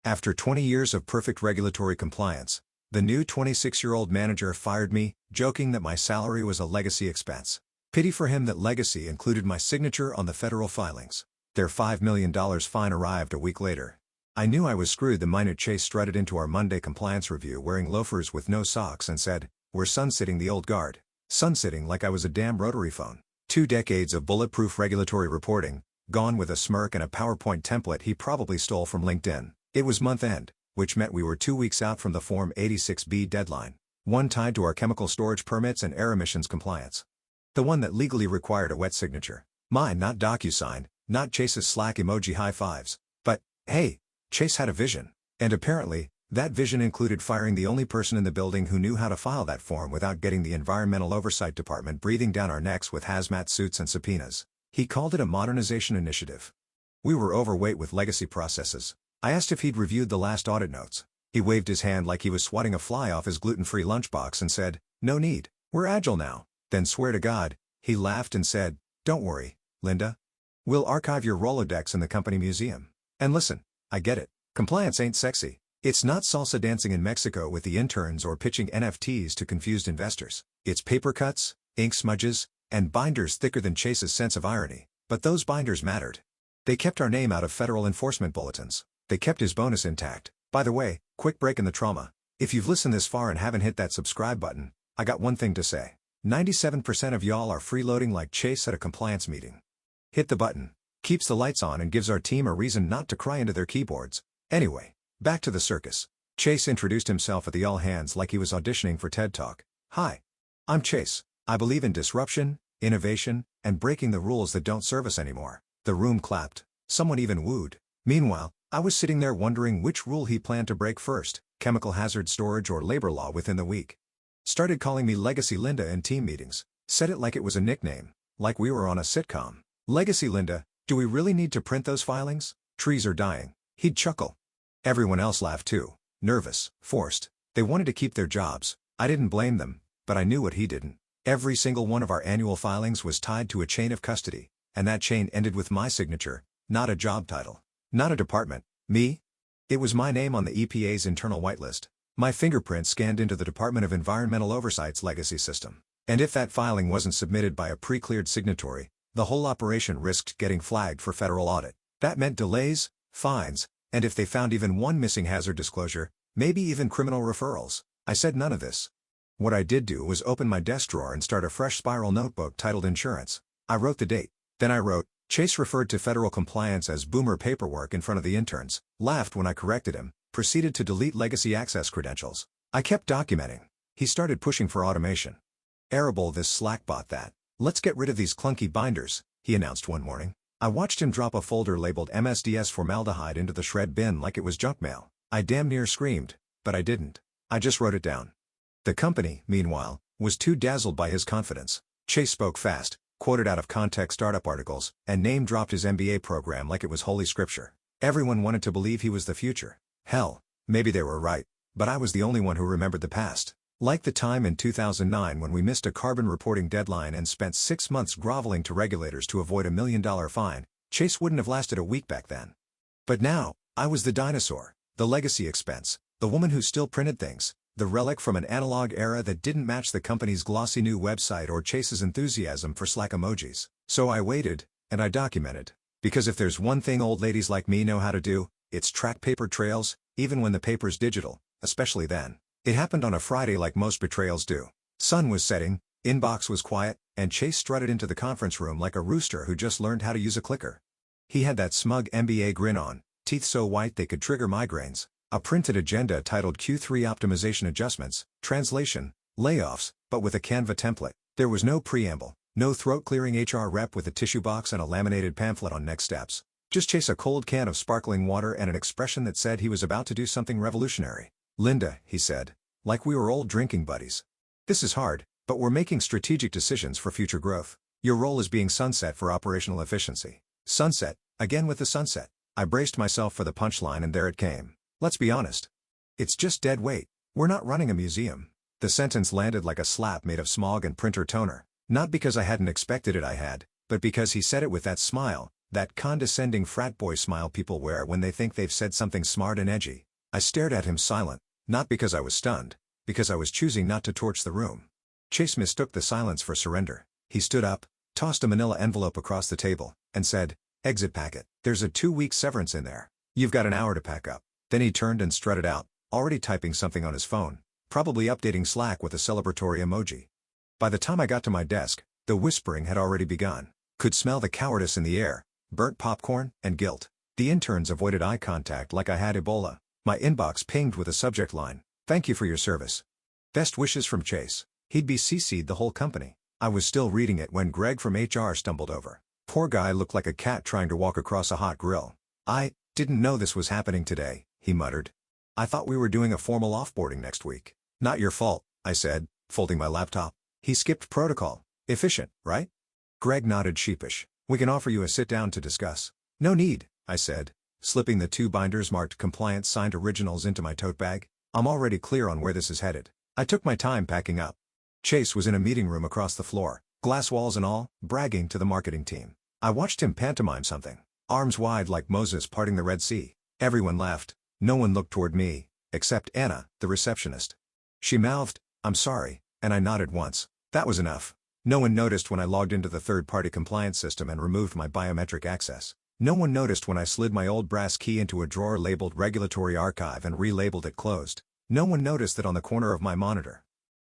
After 20 years of perfect regulatory compliance, the new 26-year-old manager fired me, joking that my salary was a legacy expense. Pity for him that legacy included my signature on the federal filings. Their $5 million fine arrived a week later. I knew I was screwed the minute Chase strutted into our Monday compliance review wearing loafers with no socks and said, "We're sunsetting the old guard." Sunsitting like I was a damn rotary phone. 2 decades of bulletproof regulatory reporting, gone with a smirk and a PowerPoint template he probably stole from LinkedIn. It was month end, which meant we were 2 weeks out from the Form 86B deadline, one tied to our chemical storage permits and air emissions compliance. The one that legally required a wet signature. Mine, not DocuSign, not Chase's Slack emoji high fives. But, hey, Chase had a vision. And apparently, that vision included firing the only person in the building who knew how to file that form without getting the Environmental Oversight Department breathing down our necks with hazmat suits and subpoenas. He called it a modernization initiative. We were overweight with legacy processes. I asked if he'd reviewed the last audit notes. He waved his hand like he was swatting a fly off his gluten-free lunchbox and said, "No need, we're agile now." Then swear to God, he laughed and said, "Don't worry, Linda. We'll archive your Rolodex in the company museum." And listen, I get it. Compliance ain't sexy. It's not salsa dancing in Mexico with the interns or pitching NFTs to confused investors. It's paper cuts, ink smudges, and binders thicker than Chase's sense of irony. But those binders mattered. They kept our name out of federal enforcement bulletins. They kept his bonus intact. By the way, quick break in the trauma. If you've listened this far and haven't hit that subscribe button, I got one thing to say. 97% of y'all are freeloading like Chase at a compliance meeting. Hit the button. Keeps the lights on and gives our team a reason not to cry into their keyboards. Anyway, back to the circus. Chase introduced himself at the all hands like he was auditioning for TED Talk. "Hi. I'm Chase. I believe in disruption, innovation, and breaking the rules that don't serve us anymore." The room clapped. Someone even wooed. Meanwhile, I was sitting there wondering which rule he planned to break first, chemical hazard storage or labor law within the week. Started calling me Legacy Linda in team meetings. Said it like it was a nickname, like we were on a sitcom. "Legacy Linda, do we really need to print those filings? Trees are dying." He'd chuckle. Everyone else laughed too. Nervous, forced. They wanted to keep their jobs. I didn't blame them, but I knew what he didn't. Every single one of our annual filings was tied to a chain of custody, and that chain ended with my signature, not a job title. Not a department. Me? It was my name on the EPA's internal whitelist. My fingerprint scanned into the Department of Environmental Oversight's legacy system. And if that filing wasn't submitted by a pre-cleared signatory, the whole operation risked getting flagged for federal audit. That meant delays, fines, and if they found even one missing hazard disclosure, maybe even criminal referrals. I said none of this. What I did do was open my desk drawer and start a fresh spiral notebook titled Insurance. I wrote the date. Then I wrote, Chase referred to federal compliance as boomer paperwork in front of the interns, laughed when I corrected him, proceeded to delete legacy access credentials. I kept documenting. He started pushing for automation. "Arable this Slack bot that. Let's get rid of these clunky binders," he announced one morning. I watched him drop a folder labeled MSDS formaldehyde into the shred bin like it was junk mail. I damn near screamed, but I didn't. I just wrote it down. The company, meanwhile, was too dazzled by his confidence. Chase spoke fast, quoted out of context startup articles, and name-dropped his MBA program like it was holy scripture. Everyone wanted to believe he was the future. Hell, maybe they were right, but I was the only one who remembered the past. Like the time in 2009 when we missed a carbon reporting deadline and spent 6 months groveling to regulators to avoid a $1 million fine, Chase wouldn't have lasted a week back then. But now, I was the dinosaur, the legacy expense, the woman who still printed things, the relic from an analog era that didn't match the company's glossy new website or Chase's enthusiasm for Slack emojis. So I waited, and I documented. Because if there's one thing old ladies like me know how to do, it's track paper trails, even when the paper's digital, especially then. It happened on a Friday like most betrayals do. Sun was setting, inbox was quiet, and Chase strutted into the conference room like a rooster who just learned how to use a clicker. He had that smug MBA grin on, teeth so white they could trigger migraines, a printed agenda titled Q3 Optimization Adjustments, Translation, Layoffs, but with a Canva template. There was no preamble, no throat-clearing HR rep with a tissue box and a laminated pamphlet on next steps. Just Chase a cold can of sparkling water and an expression that said he was about to do something revolutionary. "Linda," he said, like we were old drinking buddies. "This is hard, but we're making strategic decisions for future growth. Your role is being sunset for operational efficiency." Sunset, again with the sunset. I braced myself for the punchline and there it came. "Let's be honest. It's just dead weight. We're not running a museum." The sentence landed like a slap made of smog and printer toner. Not because I hadn't expected it I had, but because he said it with that smile, that condescending frat boy smile people wear when they think they've said something smart and edgy. I stared at him silent, not because I was stunned, because I was choosing not to torch the room. Chase mistook the silence for surrender. He stood up, tossed a manila envelope across the table, and said, "Exit packet. There's a 2-week severance in there. You've got an hour to pack up." Then he turned and strutted out, already typing something on his phone, probably updating Slack with a celebratory emoji. By the time I got to my desk, the whispering had already begun. Could smell the cowardice in the air, burnt popcorn, and guilt. The interns avoided eye contact like I had Ebola. My inbox pinged with a subject line, "Thank you for your service. Best wishes from Chase." He'd be CC'd the whole company. I was still reading it when Greg from HR stumbled over. Poor guy looked like a cat trying to walk across a hot grill. "I didn't know this was happening today," he muttered. "I thought we were doing a formal offboarding next week." "Not your fault," I said, folding my laptop. He skipped protocol. Efficient, right? Greg nodded sheepish. "We can offer you a sit-down to discuss." "No need," I said, slipping the 2 binders marked compliance signed originals into my tote bag. "I'm already clear on where this is headed." I took my time packing up. Chase was in a meeting room across the floor, glass walls and all, bragging to the marketing team. I watched him pantomime something, arms wide like Moses parting the Red Sea. Everyone laughed. No one looked toward me, except Anna, the receptionist. She mouthed, "I'm sorry," and I nodded once. That was enough. No one noticed when I logged into the third-party compliance system and removed my biometric access. No one noticed when I slid my old brass key into a drawer labeled Regulatory Archive and relabeled it closed. No one noticed that on the corner of my monitor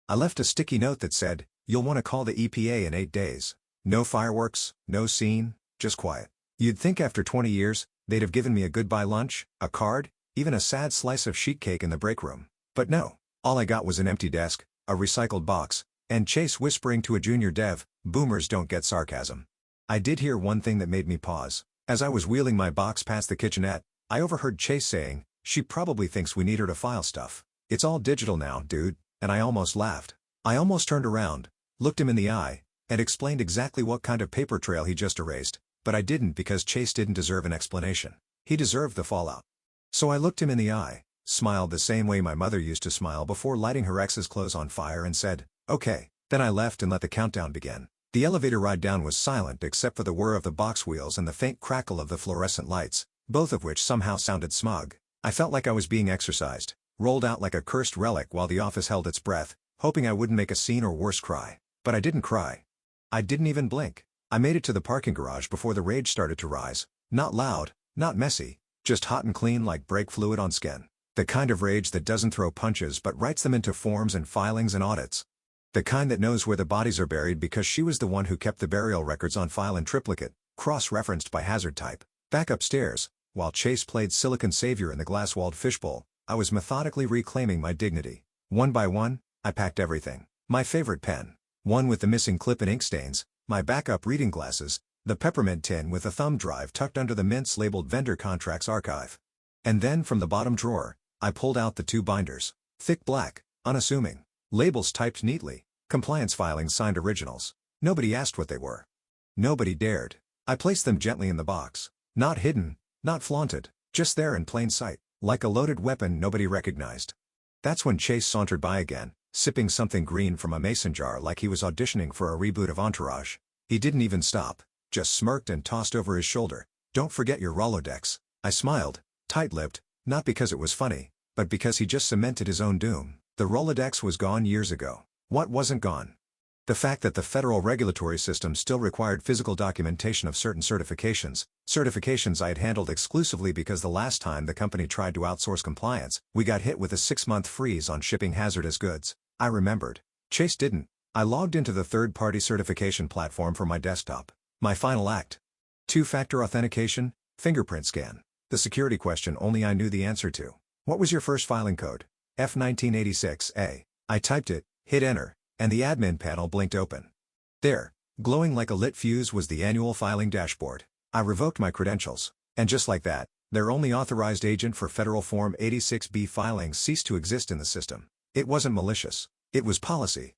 I left a sticky note that said, "You'll want to call the EPA in 8 days. No fireworks, no scene, just quiet." You'd think after 20 years, they'd have given me a goodbye lunch, a card, even a sad slice of sheet cake in the break room. But no. All I got was an empty desk, a recycled box, and Chase whispering to a junior dev, "Boomers don't get sarcasm." I did hear one thing that made me pause. As I was wheeling my box past the kitchenette, I overheard Chase saying, "She probably thinks we need her to file stuff. It's all digital now, dude," and I almost laughed. I almost turned around, looked him in the eye, and explained exactly what kind of paper trail he just erased, but I didn't because Chase didn't deserve an explanation. He deserved the fallout. So I looked him in the eye, smiled the same way my mother used to smile before lighting her ex's clothes on fire and said, "Okay." Then I left and let the countdown begin. The elevator ride down was silent except for the whir of the box wheels and the faint crackle of the fluorescent lights, both of which somehow sounded smug. I felt like I was being exorcised, rolled out like a cursed relic while the office held its breath, hoping I wouldn't make a scene or worse cry. But I didn't cry. I didn't even blink. I made it to the parking garage before the rage started to rise. Not loud, not messy, just hot and clean like brake fluid on skin. The kind of rage that doesn't throw punches but writes them into forms and filings and audits. The kind that knows where the bodies are buried because she was the one who kept the burial records on file in triplicate, cross-referenced by hazard type. Back upstairs, while Chase played Silicon Savior in the glass-walled fishbowl, I was methodically reclaiming my dignity. One by one, I packed everything. My favorite pen, one with the missing clip and ink stains, my backup reading glasses, the peppermint tin with a thumb drive tucked under the mints labeled Vendor Contracts Archive. And then from the bottom drawer, I pulled out the 2 binders. Thick black, unassuming. Labels typed neatly, compliance filings signed originals. Nobody asked what they were. Nobody dared. I placed them gently in the box. Not hidden, not flaunted, just there in plain sight, like a loaded weapon nobody recognized. That's when Chase sauntered by again, sipping something green from a mason jar like he was auditioning for a reboot of Entourage. He didn't even stop, just smirked and tossed over his shoulder, "Don't forget your Rolodex." I smiled, tight-lipped, not because it was funny, but because he just cemented his own doom. The Rolodex was gone years ago. What wasn't gone? The fact that the federal regulatory system still required physical documentation of certain certifications I had handled exclusively because the last time the company tried to outsource compliance, we got hit with a 6-month freeze on shipping hazardous goods. I remembered. Chase didn't. I logged into the third-party certification platform for my desktop. My final act. 2-factor authentication, fingerprint scan. The security question only I knew the answer to. "What was your first filing code?" F1986A. I typed it, hit enter, and the admin panel blinked open. There, glowing like a lit fuse, was the annual filing dashboard. I revoked my credentials, and just like that, their only authorized agent for federal Form 86B filings ceased to exist in the system. It wasn't malicious. It was policy.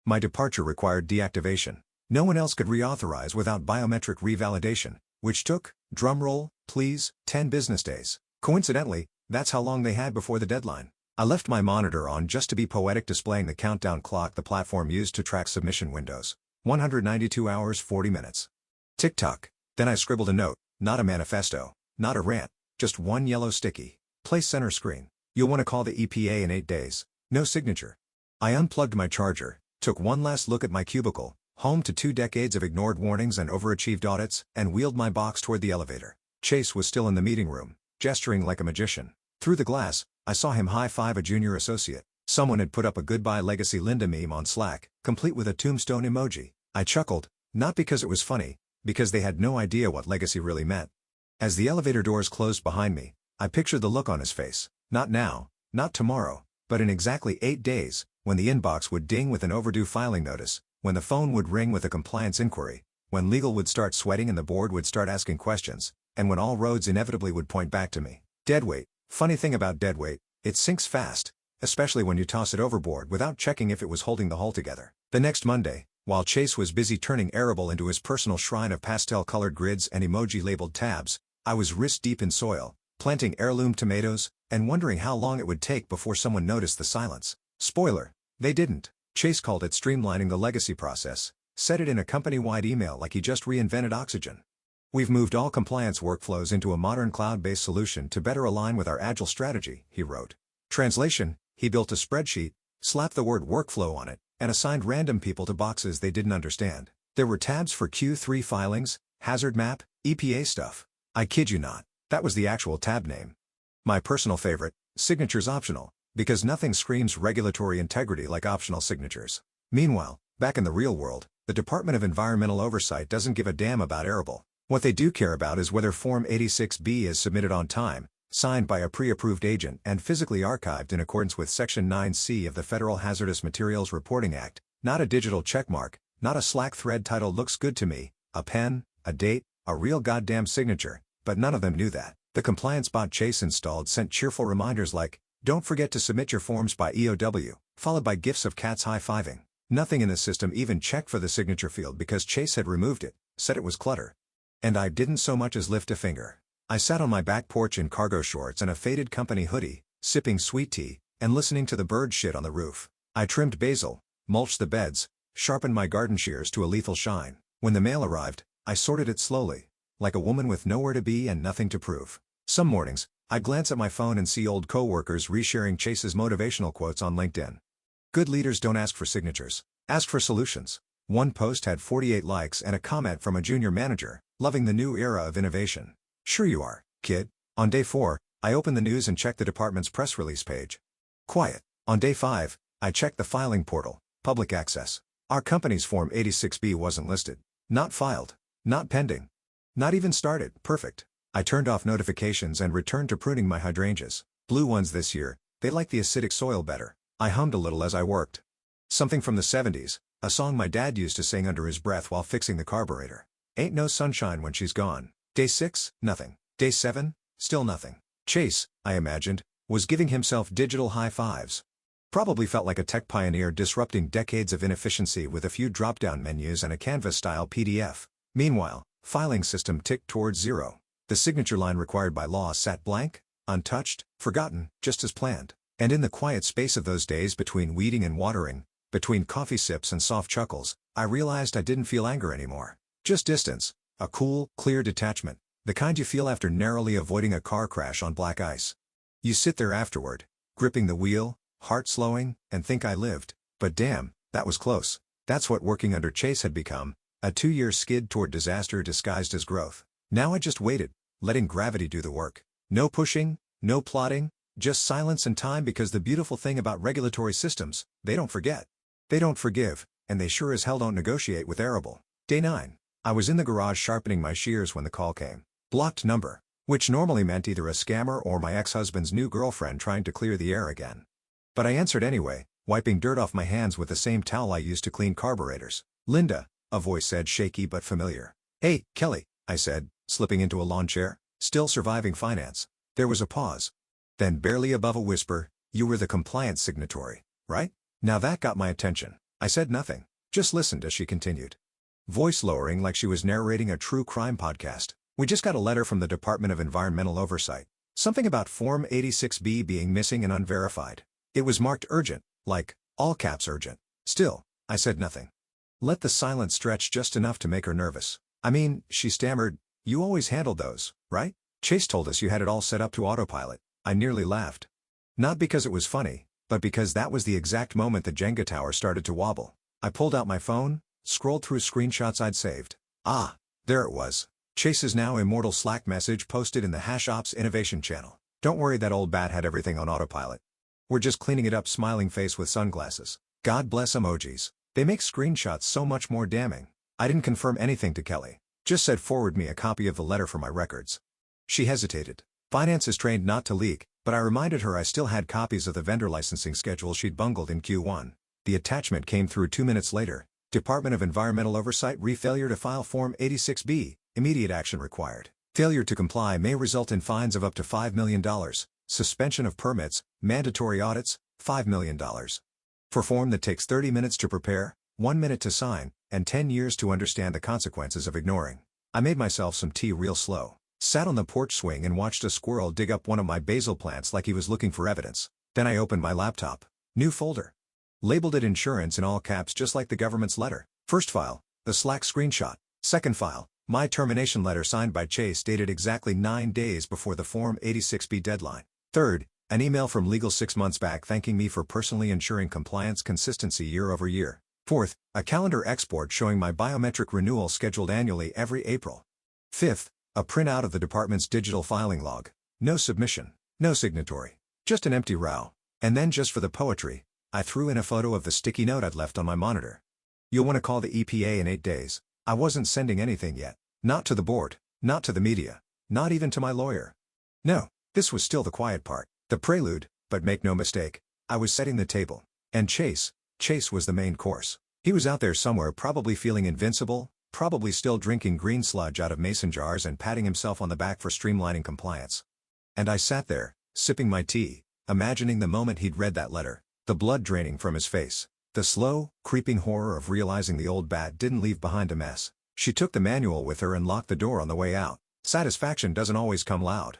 My departure required deactivation. No one else could reauthorize without biometric revalidation, which took, drumroll, please, 10 business days. Coincidentally, that's how long they had before the deadline. I left my monitor on just to be poetic, displaying the countdown clock the platform used to track submission windows. 192 hours 40 minutes. Tick-tock. Then I scribbled a note, Not a manifesto. Not a rant. Just one yellow sticky. Place center screen. You'll want to call the EPA in 8 days. No signature. I unplugged my charger, took one last look at my cubicle, home to 2 decades of ignored warnings and overachieved audits, and wheeled my box toward the elevator. Chase was still in the meeting room, gesturing like a magician. Through the glass, I saw him high-five a junior associate. Someone had put up a Goodbye Legacy Linda meme on Slack, complete with a tombstone emoji. I chuckled, not because it was funny, because they had no idea what legacy really meant. As the elevator doors closed behind me, I pictured the look on his face. Not now, not tomorrow, but in exactly 8 days, when the inbox would ding with an overdue filing notice, when the phone would ring with a compliance inquiry, when legal would start sweating and the board would start asking questions, and when all roads inevitably would point back to me. Deadweight. Funny thing about deadweight, it sinks fast, especially when you toss it overboard without checking if it was holding the hull together. The next Monday, while Chase was busy turning Arable into his personal shrine of pastel-colored grids and emoji-labeled tabs, I was wrist-deep in soil, planting heirloom tomatoes, and wondering how long it would take before someone noticed the silence. Spoiler, they didn't. Chase called it streamlining the legacy process, said it in a company-wide email like he just reinvented oxygen. We've moved all compliance workflows into a modern cloud-based solution to better align with our agile strategy, he wrote. Translation, he built a spreadsheet, slapped the word workflow on it, and assigned random people to boxes they didn't understand. There were tabs for Q3 filings, hazard map, EPA stuff. I kid you not, that was the actual tab name. My personal favorite, signatures optional, because nothing screams regulatory integrity like optional signatures. Meanwhile, back in the real world, the Department of Environmental Oversight doesn't give a damn about Arable. What they do care about is whether Form 86B is submitted on time, signed by a pre-approved agent and physically archived in accordance with Section 9C of the Federal Hazardous Materials Reporting Act, not a digital checkmark, not a Slack thread titled "Looks good to me," a pen, a date, a real goddamn signature, but none of them knew that. The compliance bot Chase installed sent cheerful reminders like, "Don't forget to submit your forms by EOW," followed by gifs of cats high-fiving. Nothing in the system even checked for the signature field because Chase had removed it, said it was clutter. And I didn't so much as lift a finger. I sat on my back porch in cargo shorts and a faded company hoodie, sipping sweet tea, and listening to the bird shit on the roof. I trimmed basil, mulched the beds, sharpened my garden shears to a lethal shine. When the mail arrived, I sorted it slowly, like a woman with nowhere to be and nothing to prove. Some mornings, I'd glance at my phone and see old coworkers resharing Chase's motivational quotes on LinkedIn. Good leaders don't ask for signatures, ask for solutions. One post had 48 likes and a comment from a junior manager, loving the new era of innovation. Sure you are, kid. On day 4, I opened the news and checked the department's press release page. Quiet. On day 5, I checked the filing portal, public access. Our company's Form 86B wasn't listed. Not filed. Not pending. Not even started. Perfect. I turned off notifications and returned to pruning my hydrangeas. Blue ones this year, they like the acidic soil better. I hummed a little as I worked. Something from the 70s, a song my dad used to sing under his breath while fixing the carburetor. Ain't no sunshine when she's gone. Day 6, nothing. Day 7, still nothing. Chase, I imagined, was giving himself digital high fives. Probably felt like a tech pioneer disrupting decades of inefficiency with a few drop-down menus and a Canvas-style PDF. Meanwhile, filing system ticked towards 0. The signature line required by law sat blank, untouched, forgotten, just as planned. And in the quiet space of those days between weeding and watering, between coffee sips and soft chuckles, I realized I didn't feel anger anymore. Just distance, a cool, clear detachment, the kind you feel after narrowly avoiding a car crash on black ice. You sit there afterward, gripping the wheel, heart slowing, and think I lived, but damn, that was close. That's what working under Chase had become, a 2-year skid toward disaster disguised as growth. Now I just waited, letting gravity do the work. No pushing, no plotting, just silence and time, because the beautiful thing about regulatory systems, they don't forget. They don't forgive, and they sure as hell don't negotiate with Arable. Day 9. I was in the garage sharpening my shears when the call came. Blocked number, which normally meant either a scammer or my ex-husband's new girlfriend trying to clear the air again. But I answered anyway, wiping dirt off my hands with the same towel I used to clean carburetors. "Linda," a voice said, shaky but familiar. "Hey, Kelly," I said, slipping into a lawn chair, still surviving finance. There was a pause. Then barely above a whisper, "You were the compliance signatory, right?" Now that got my attention. I said nothing, just listened as she continued. Voice lowering like she was narrating a true crime podcast. "We just got a letter from the Department of Environmental Oversight. Something about Form 86B being missing and unverified. It was marked urgent, like, all caps urgent." Still, I said nothing. Let the silence stretch just enough to make her nervous. "I mean," she stammered, You always handled those, right? Chase told us you had it all set up to autopilot. I nearly laughed. Not because it was funny, but because that was the exact moment the Jenga tower started to wobble. I pulled out my phone, scrolled through screenshots I'd saved. Ah, there it was. Chase's now immortal Slack message posted in the #Ops Innovation channel. Don't worry, that old bat had everything on autopilot. We're just cleaning it up, smiling face with sunglasses. God bless emojis. They make screenshots so much more damning. I didn't confirm anything to Kelly. Just said forward me a copy of the letter for my records. She hesitated. Finance is trained not to leak, but I reminded her I still had copies of the vendor licensing schedule she'd bungled in Q1. The attachment came through 2 minutes later. Department of Environmental Oversight failure to file Form 86B, immediate action required. Failure to comply may result in fines of up to $5 million, suspension of permits, mandatory audits, $5 million. For form that takes 30 minutes to prepare, 1 minute to sign, and 10 years to understand the consequences of ignoring. I made myself some tea real slow. Sat on the porch swing and watched a squirrel dig up one of my basil plants like he was looking for evidence. Then I opened my laptop. New folder. Labeled it insurance in all caps just like the government's letter. First file, the Slack screenshot. Second file, my termination letter signed by Chase dated exactly 9 days before the Form 86B deadline. Third, an email from legal 6 months back thanking me for personally ensuring compliance consistency year over year. Fourth, a calendar export showing my biometric renewal scheduled annually every April. Fifth, a printout of the department's digital filing log. No submission, no signatory. Just an empty row. And then just for the poetry, I threw in a photo of the sticky note I'd left on my monitor. You'll want to call the EPA in 8 days. I wasn't sending anything yet. Not to the board, not to the media, not even to my lawyer. No, this was still the quiet part, the prelude, but make no mistake, I was setting the table. And Chase was the main course. He was out there somewhere, probably feeling invincible, probably still drinking green sludge out of mason jars and patting himself on the back for streamlining compliance. And I sat there, sipping my tea, imagining the moment he'd read that letter, the blood draining from his face, the slow, creeping horror of realizing the old bat didn't leave behind a mess. She took the manual with her and locked the door on the way out. Satisfaction doesn't always come loud.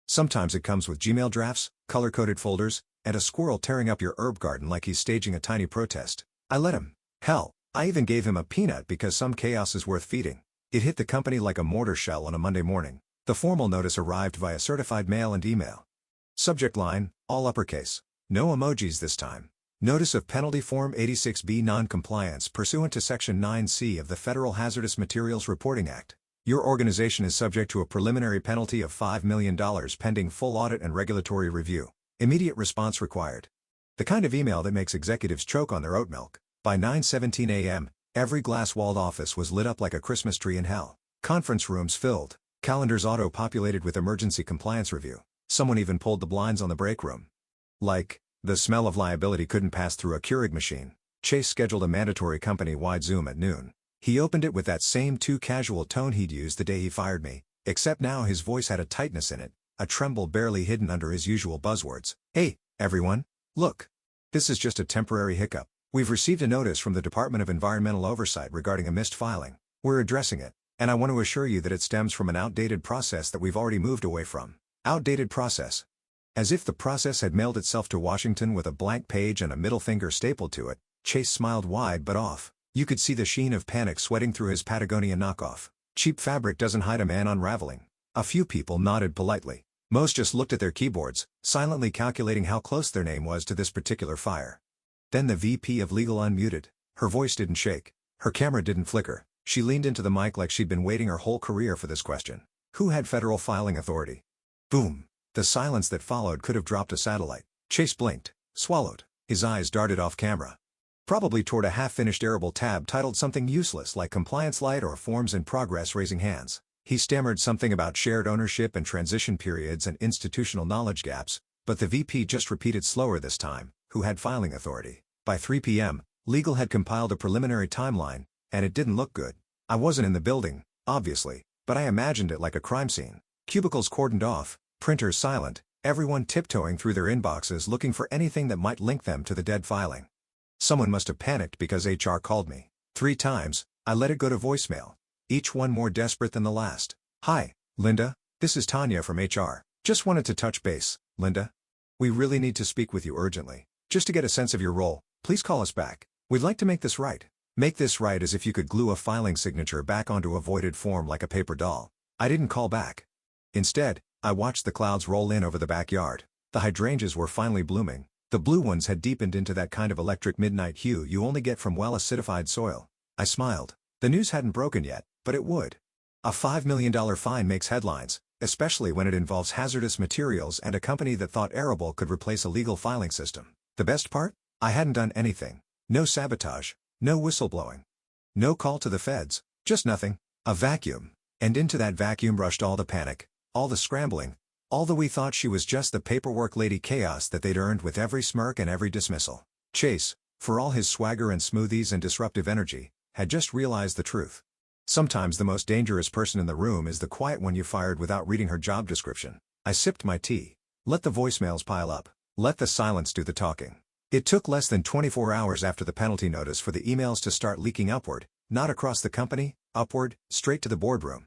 Sometimes it comes with Gmail drafts, color-coded folders, and a squirrel tearing up your herb garden like he's staging a tiny protest. I let him. Hell, I even gave him a peanut because some chaos is worth feeding. It hit the company like a mortar shell on a Monday morning. The formal notice arrived via certified mail and email. Subject line, all uppercase. No emojis this time. Notice of Penalty Form 86B non-compliance pursuant to Section 9C of the Federal Hazardous Materials Reporting Act. Your organization is subject to a preliminary penalty of $5 million pending full audit and regulatory review. Immediate response required. The kind of email that makes executives choke on their oat milk. By 9:17 a.m., every glass-walled office was lit up like a Christmas tree in hell. Conference rooms filled. Calendars auto-populated with emergency compliance review. Someone even pulled the blinds on the break room. Like, the smell of liability couldn't pass through a Keurig machine. Chase scheduled a mandatory company-wide Zoom at noon. He opened it with that same too casual tone he'd used the day he fired me, except now his voice had a tightness in it, a tremble barely hidden under his usual buzzwords. Hey, everyone, look. This is just a temporary hiccup. We've received a notice from the Department of Environmental Oversight regarding a missed filing. We're addressing it, and I want to assure you that it stems from an outdated process that we've already moved away from. Outdated process. As if the process had mailed itself to Washington with a blank page and a middle finger stapled to it, Chase smiled wide but off. You could see the sheen of panic sweating through his Patagonia knockoff. Cheap fabric doesn't hide a man unraveling. A few people nodded politely. Most just looked at their keyboards, silently calculating how close their name was to this particular fire. Then the VP of Legal unmuted. Her voice didn't shake. Her camera didn't flicker. She leaned into the mic like she'd been waiting her whole career for this question. Who had federal filing authority? Boom. The silence that followed could have dropped a satellite. Chase blinked, swallowed. His eyes darted off camera. Probably toward a half-finished arable tab titled something useless like Compliance Light or Forms in Progress raising hands. He stammered something about shared ownership and transition periods and institutional knowledge gaps, but the VP just repeated slower this time, who had filing authority. By 3 p.m., legal had compiled a preliminary timeline, and it didn't look good. I wasn't in the building, obviously, but I imagined it like a crime scene. Cubicles cordoned off, printers silent, everyone tiptoeing through their inboxes looking for anything that might link them to the dead filing. Someone must have panicked because HR called me. 3 times, I let it go to voicemail. Each one more desperate than the last. Hi, Linda, this is Tanya from HR. Just wanted to touch base, Linda. We really need to speak with you urgently. Just to get a sense of your role, please call us back. We'd like to make this right. Make this right as if you could glue a filing signature back onto a voided form like a paper doll. I didn't call back. Instead, I watched the clouds roll in over the backyard. The hydrangeas were finally blooming. The blue ones had deepened into that kind of electric midnight hue you only get from well-acidified soil. I smiled. The news hadn't broken yet, but it would. A $5 million fine makes headlines, especially when it involves hazardous materials and a company that thought Arable could replace a legal filing system. The best part? I hadn't done anything. No sabotage, no whistleblowing. No call to the feds, just nothing. A vacuum. And into that vacuum rushed all the panic, all the scrambling, all the we thought she was just the paperwork lady chaos that they'd earned with every smirk and every dismissal. Chase, for all his swagger and smoothies and disruptive energy, had just realized the truth. Sometimes the most dangerous person in the room is the quiet one you fired without reading her job description. I sipped my tea. Let the voicemails pile up. Let the silence do the talking. It took less than 24 hours after the penalty notice for the emails to start leaking upward, not across the company, upward, straight to the boardroom.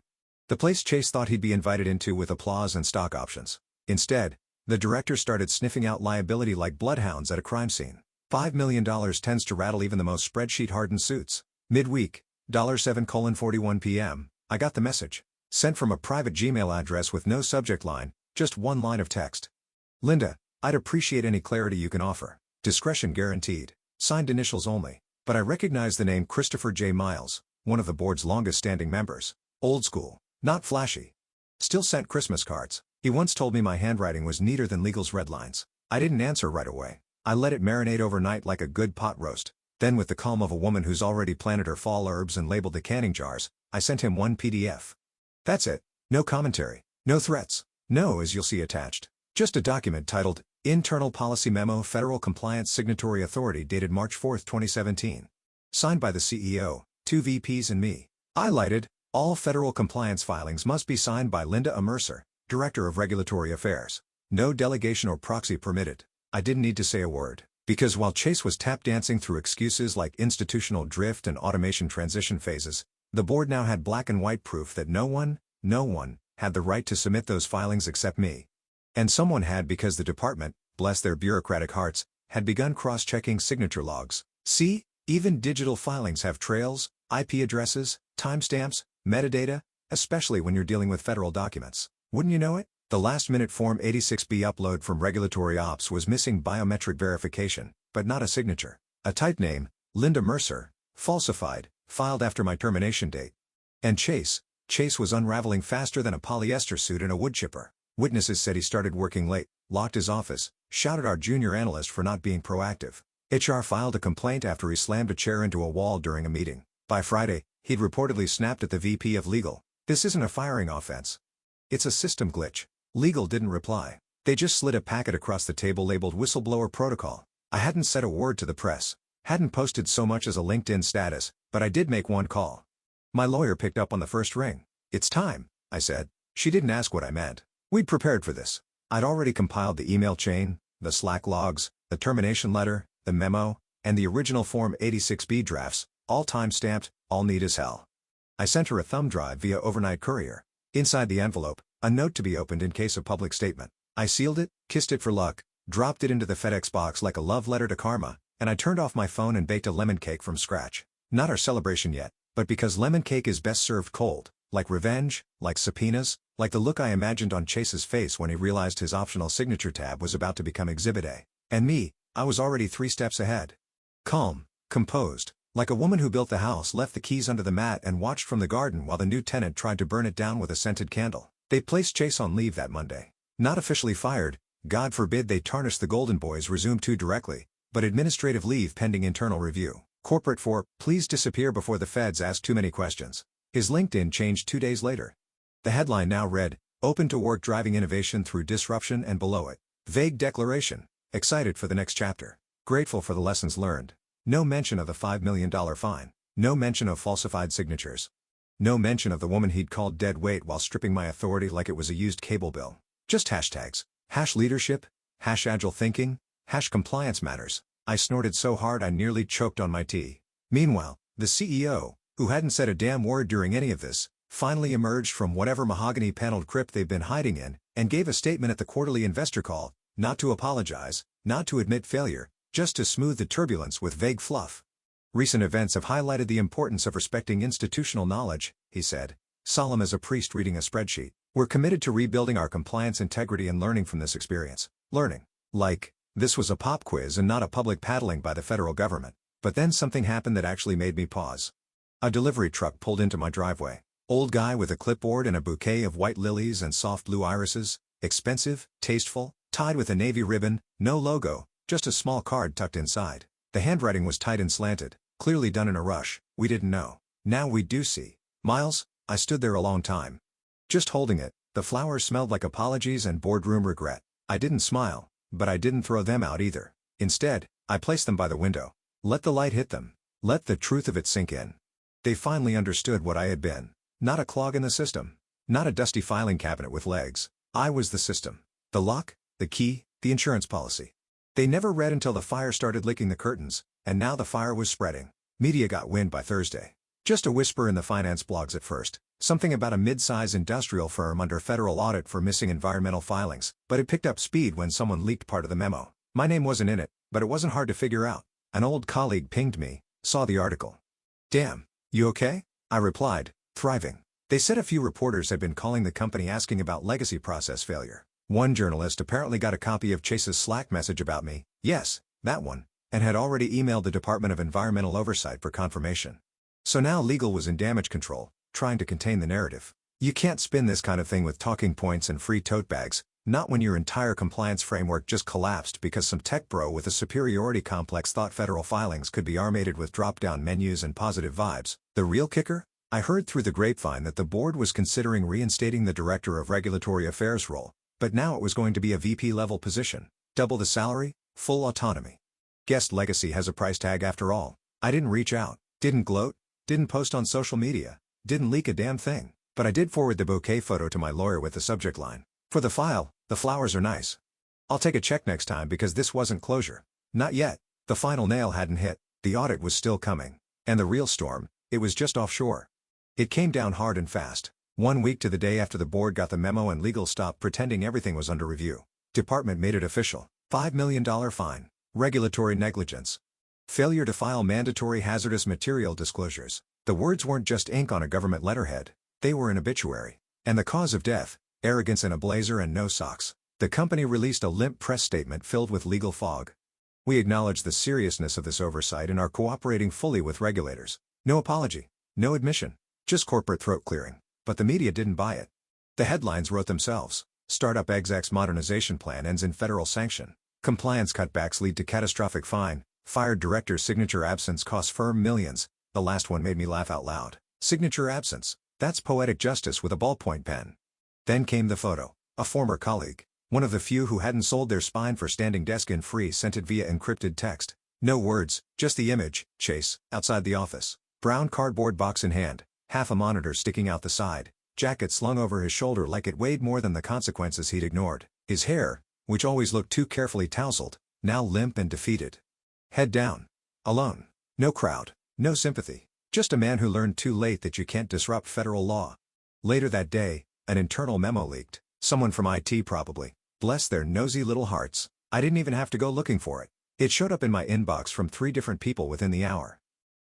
The place Chase thought he'd be invited into with applause and stock options. Instead, the director started sniffing out liability like bloodhounds at a crime scene. $5 million tends to rattle even the most spreadsheet-hardened suits. Midweek, 7:41 p.m., I got the message. Sent from a private Gmail address with no subject line, just one line of text. Linda, I'd appreciate any clarity you can offer. Discretion guaranteed. Signed initials only. But I recognize the name Christopher J. Miles, one of the board's longest-standing members. Old school. Not flashy. Still sent Christmas cards. He once told me my handwriting was neater than legal's red lines. I didn't answer right away. I let it marinate overnight like a good pot roast. Then with the calm of a woman who's already planted her fall herbs and labeled the canning jars, I sent him one PDF. That's it. No commentary. No threats. No, as you'll see attached. Just a document titled, Internal Policy Memo Federal Compliance Signatory Authority dated March 4, 2017. Signed by the CEO, 2 VPs and me. Highlighted, all federal compliance filings must be signed by Linda A. Mercer, Director of Regulatory Affairs. No delegation or proxy permitted. I didn't need to say a word, because while Chase was tap dancing through excuses like institutional drift and automation transition phases, the board now had black and white proof that no one, had the right to submit those filings except me. And someone had because the department, bless their bureaucratic hearts, had begun cross-checking signature logs. See, even digital filings have trails, IP addresses, timestamps, metadata, especially when you're dealing with federal documents. Wouldn't you know it? The last-minute Form 86B upload from Regulatory Ops was missing biometric verification, but not a signature. A type name, Linda Mercer, falsified, filed after my termination date. And Chase was unraveling faster than a polyester suit in a wood chipper. Witnesses said he started working late, locked his office, shouted our junior analyst for not being proactive. HR filed a complaint after he slammed a chair into a wall during a meeting. By Friday, he'd reportedly snapped at the VP of Legal. This isn't a firing offense. It's a system glitch. Legal didn't reply. They just slid a packet across the table labeled Whistleblower Protocol. I hadn't said a word to the press, hadn't posted so much as a LinkedIn status, but I did make one call. My lawyer picked up on the first ring. It's time, I said. She didn't ask what I meant. We'd prepared for this. I'd already compiled the email chain, the Slack logs, the termination letter, the memo, and the original Form 86B drafts, all time-stamped, all neat as hell. I sent her a thumb drive via overnight courier. Inside the envelope, a note to be opened in case of public statement. I sealed it, kissed it for luck, dropped it into the FedEx box like a love letter to karma, and I turned off my phone and baked a lemon cake from scratch. Not our celebration yet, but because lemon cake is best served cold, like revenge, like subpoenas, like the look I imagined on Chase's face when he realized his optional signature tab was about to become Exhibit A. And me, I was already 3 steps ahead. Calm, composed, like a woman who built the house left the keys under the mat and watched from the garden while the new tenant tried to burn it down with a scented candle. They placed Chase on leave that Monday. Not officially fired, God forbid they tarnish the Golden Boys resume too directly, but administrative leave pending internal review. Corporate for, please disappear before the feds ask too many questions. His LinkedIn changed 2 days later. The headline now read, Open to work driving innovation through disruption, and below it, vague declaration, excited for the next chapter, grateful for the lessons learned. No mention of the $5 million fine. No mention of falsified signatures. No mention of the woman he'd called dead weight while stripping my authority like it was a used cable bill. Just hashtags. #leadership, #agile thinking, #compliance matters. I snorted so hard I nearly choked on my tea. Meanwhile, the CEO, who hadn't said a damn word during any of this, finally emerged from whatever mahogany-paneled crypt they've been hiding in, and gave a statement at the quarterly investor call, not to apologize, not to admit failure, just to smooth the turbulence with vague fluff. Recent events have highlighted the importance of respecting institutional knowledge, he said. solemn as a priest reading a spreadsheet. We're committed to rebuilding our compliance integrity and learning from this experience. Learning. Like, this was a pop quiz and not a public paddling by the federal government. But then something happened that actually made me pause. A delivery truck pulled into my driveway. Old guy with a clipboard and a bouquet of white lilies and soft blue irises, expensive, tasteful, tied with a navy ribbon, no logo, just a small card tucked inside. The handwriting was tight and slanted, clearly done in a rush. We didn't know. Now we do see. Miles, I stood there a long time. Just holding it. The flowers smelled like apologies and boardroom regret. I didn't smile, but I didn't throw them out either. Instead, I placed them by the window. Let the light hit them. Let the truth of it sink in. They finally understood what I had been. Not a clog in the system. Not a dusty filing cabinet with legs. I was the system. The lock, the key, the insurance policy. They never read until the fire started licking the curtains, and now the fire was spreading. Media got wind by Thursday. Just a whisper in the finance blogs at first. Something about a mid-size industrial firm under federal audit for missing environmental filings, but it picked up speed when someone leaked part of the memo. My name wasn't in it, but it wasn't hard to figure out. An old colleague pinged me, saw the article. "Damn, you okay?" I replied, thriving. They said a few reporters had been calling the company asking about legacy process failure. One journalist apparently got a copy of Chase's Slack message about me, yes, that one, and had already emailed the Department of Environmental Oversight for confirmation. So now legal was in damage control, trying to contain the narrative. You can't spin this kind of thing with talking points and free tote bags, not when your entire compliance framework just collapsed because some tech bro with a superiority complex thought federal filings could be armated with drop-down menus and positive vibes. The real kicker? I heard through the grapevine that the board was considering reinstating the Director of Regulatory Affairs role, but now it was going to be a VP-level position. Double the salary, full autonomy. Guessed legacy has a price tag after all. I didn't reach out, didn't gloat, didn't post on social media, didn't leak a damn thing, but I did forward the bouquet photo to my lawyer with the subject line. For the file, the flowers are nice. I'll take a check next time because this wasn't closure. Not yet. The final nail hadn't hit, the audit was still coming. And the real storm, it was just offshore. It came down hard and fast. 1 week to the day after the board got the memo and legal stopped pretending everything was under review. Department made it official. $5 million fine. Regulatory negligence. Failure to file mandatory hazardous material disclosures. The words weren't just ink on a government letterhead. They were an obituary. And the cause of death, arrogance in a blazer and no socks. The company released a limp press statement filled with legal fog. We acknowledge the seriousness of this oversight and are cooperating fully with regulators. No apology. No admission. Just corporate throat clearing. But the media didn't buy it. The headlines wrote themselves. Startup exec's modernization plan ends in federal sanction. Compliance cutbacks lead to catastrophic fine. Fired director's signature absence costs firm millions. The last one made me laugh out loud. Signature absence. That's poetic justice with a ballpoint pen. Then came the photo. A former colleague. One of the few who hadn't sold their spine for standing desk in free sent it via encrypted text. No words, just the image. Chase, outside the office. Brown cardboard box in hand. Half a monitor sticking out the side. Jacket slung over his shoulder like it weighed more than the consequences he'd ignored. His hair, which always looked too carefully tousled, now limp and defeated. Head down. Alone. No crowd. No sympathy. Just a man who learned too late that you can't disrupt federal law. Later that day, an internal memo leaked. Someone from IT probably. Bless their nosy little hearts. I didn't even have to go looking for it. It showed up in my inbox from 3 different people within the hour.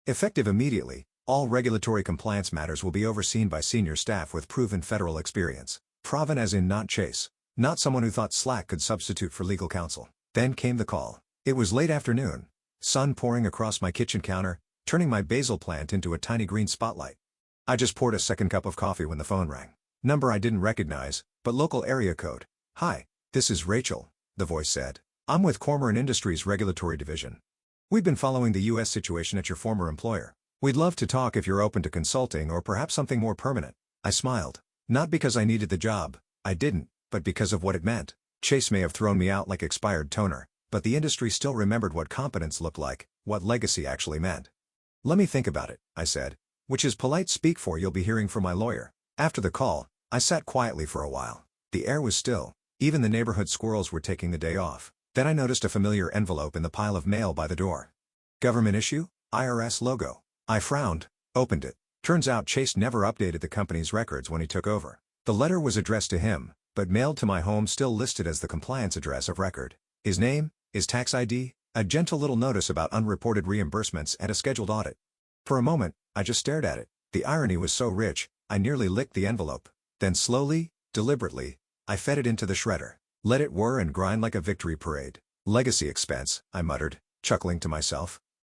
Effective immediately, all regulatory compliance matters will be overseen by senior staff with proven federal experience. Proven as in not Chase. Not someone who thought Slack could substitute for legal counsel. Then came the call. It was late afternoon. Sun pouring across my kitchen counter, turning my basil plant into a tiny green spotlight. I just poured a second cup of coffee when the phone rang. Number I didn't recognize, but local area code. "Hi, this is Rachel," the voice said. "I'm with Cormoran Industries Regulatory Division. We've been following the U.S. situation at your former employer. We'd love to talk if you're open to consulting or perhaps something more permanent." I smiled. Not because I needed the job, I didn't, but because of what it meant. Chase may have thrown me out like expired toner, but the industry still remembered what competence looked like, what legacy actually meant. "Let me think about it," I said, which is polite speak for you'll be hearing from my lawyer. After the call, I sat quietly for a while. The air was still. Even the neighborhood squirrels were taking the day off. Then I noticed a familiar envelope in the pile of mail by the door. Government issue? IRS logo. I frowned, opened it. Turns out Chase never updated the company's records when he took over. The letter was addressed to him, but mailed to my home still listed as the compliance address of record. His name, his tax ID, a gentle little notice about unreported reimbursements and a scheduled audit. For a moment, I just stared at it. The irony was so rich, I nearly licked the envelope. Then slowly, deliberately, I fed it into the shredder. Let it whir and grind like a victory parade. Legacy expense, I muttered, chuckling to myself.